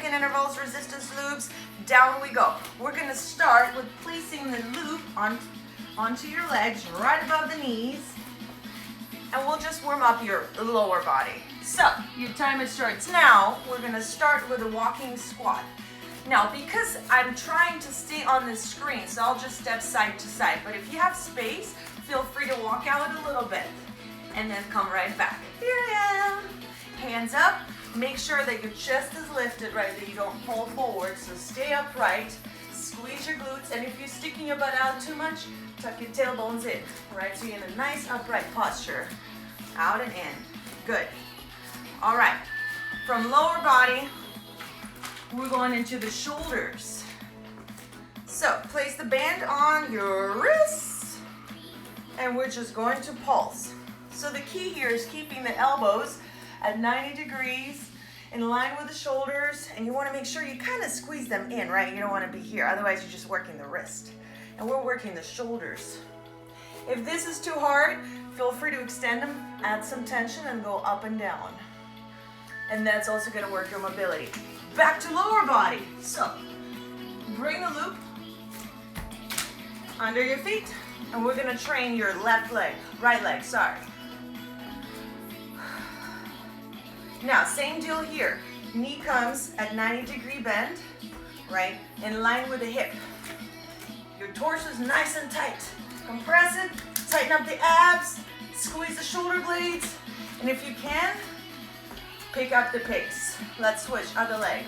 second intervals, resistance loops. Down we go. We're gonna start with placing the loop onto your legs right above the knees. And we'll just warm up your lower body. So, your timer starts now. We're gonna start with a walking squat. Now, because I'm trying to stay on this screen, so I'll just step side to side. But if you have space, feel free to walk out a little bit and then come right back. Here I am. Hands up. Make sure that your chest is lifted, right, that you don't fall forward. So stay upright. Squeeze your glutes. And if you're sticking your butt out too much, tuck your tailbones in, right? So you're in a nice upright posture. Out and in. Good. All right. From lower body, we're going into the shoulders. So place the band on your wrists, and we're just going to pulse. So the key here is keeping the elbows at 90 degrees in line with the shoulders, and you want to make sure you kind of squeeze them in, right? You don't want to be here, otherwise you're just working the wrist. And we're working the shoulders. If this is too hard, feel free to extend them, add some tension, and go up and down. And that's also going to work your mobility. Back to lower body. So, bring the loop under your feet, and we're going to train your right leg, sorry. Now, same deal here. Knee comes at 90-degree bend, right? In line with the hip. Your torso is nice and tight. Compress it, tighten up the abs, squeeze the shoulder blades, and if you can, pick up the pace. Let's switch, other leg.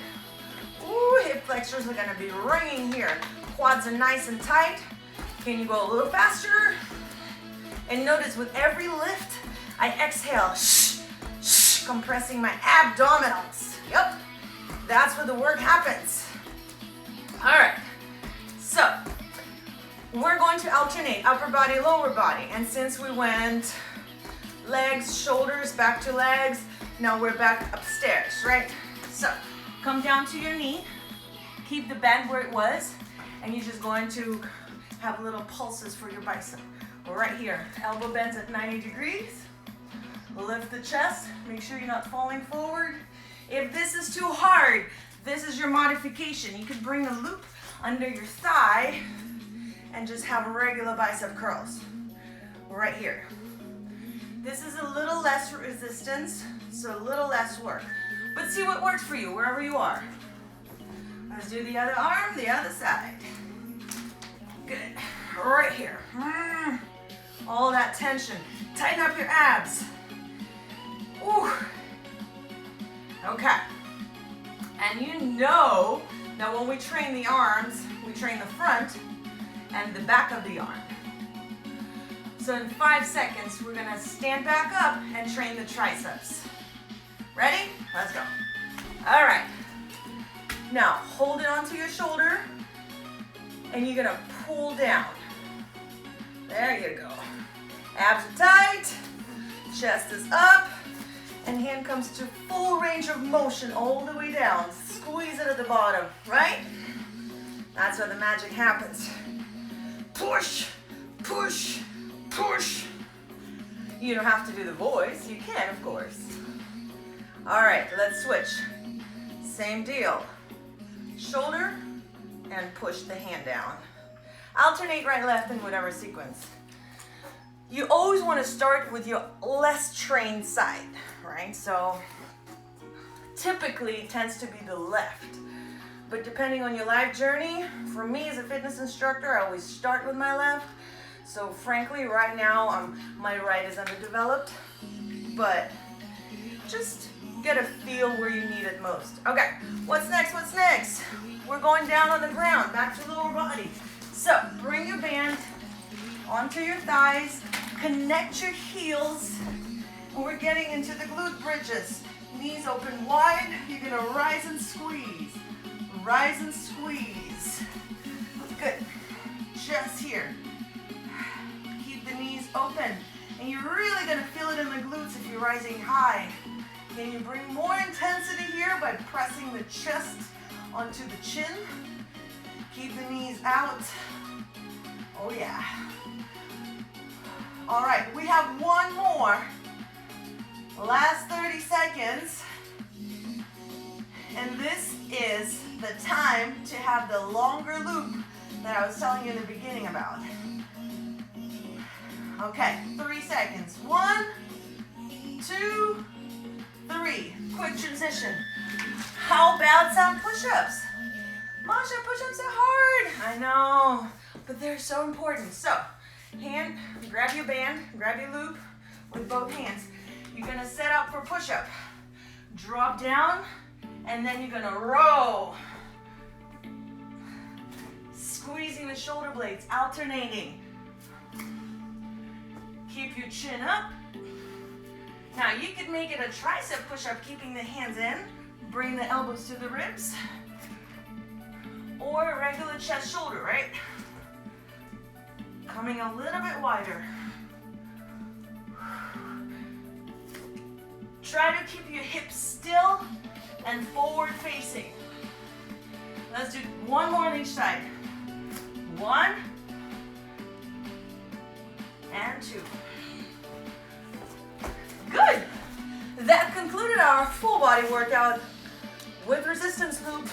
Ooh, hip flexors are gonna be ringing here. Quads are nice and tight. Can you go a little faster? And notice with every lift, I exhale, compressing my abdominals. Yep, that's where the work happens. All right, so we're going to alternate upper body, lower body. And since we went legs, shoulders, back to legs, now we're back upstairs, right? So come down to your knee, keep the bend where it was, and you're just going to have little pulses for your bicep. We're right here, elbow bends at 90 degrees. Lift the chest, make sure you're not falling forward. If this is too hard, this is your modification. You could bring the loop under your thigh and just have regular bicep curls. Right here. This is a little less resistance, so a little less work. But see what works for you, wherever you are. Let's do the other arm, the other side. Good. Right here. All that tension. Tighten up your abs. Ooh. Okay. And you know that when we train the arms, we train the front and the back of the arm. So in 5 seconds, we're gonna stand back up and train the triceps. Ready? Let's go. All right. Now, hold it onto your shoulder, and you're gonna pull down. There you go. Abs are tight, chest is up, and hand comes to full range of motion all the way down. Squeeze it at the bottom, right? That's where the magic happens. Push, push, push. You don't have to do the voice. You can, of course. All right, let's switch. Same deal. Shoulder and push the hand down. Alternate right, left in whatever sequence. You always want to start with your less trained side, right? So typically it tends to be the left. But depending on your life journey, for me as a fitness instructor, I always start with my left. So frankly, right now, my right is underdeveloped. But just get a feel where you need it most. Okay, what's next? What's next? We're going down on the ground, back to lower body. So bring your band onto your thighs, connect your heels, and we're getting into the glute bridges. Knees open wide, you're gonna rise and squeeze. Rise and squeeze. Good. Chest here. Keep the knees open. And you're really gonna feel it in the glutes if you're rising high. Can you bring more intensity here by pressing the chest onto the chin? Keep the knees out. Oh yeah. All right, we have one more. Last 30 seconds. And this is the time to have the longer loop that I was telling you in the beginning about. Okay, 3 seconds. 1, 2, 3. Quick transition. How about some push-ups? Masha, push-ups are hard. I know, but they're so important. So, grab your band, grab your loop with both hands. You're gonna set up for push-up. Drop down, and then you're gonna row. Squeezing the shoulder blades, alternating. Keep your chin up. Now you could make it a tricep push-up, keeping the hands in. Bring the elbows to the ribs. Or a regular chest shoulder, right? Coming a little bit wider. Try to keep your hips still and forward facing. Let's do one more on each side. 1 and 2. Good. That concluded our full body workout with resistance loop.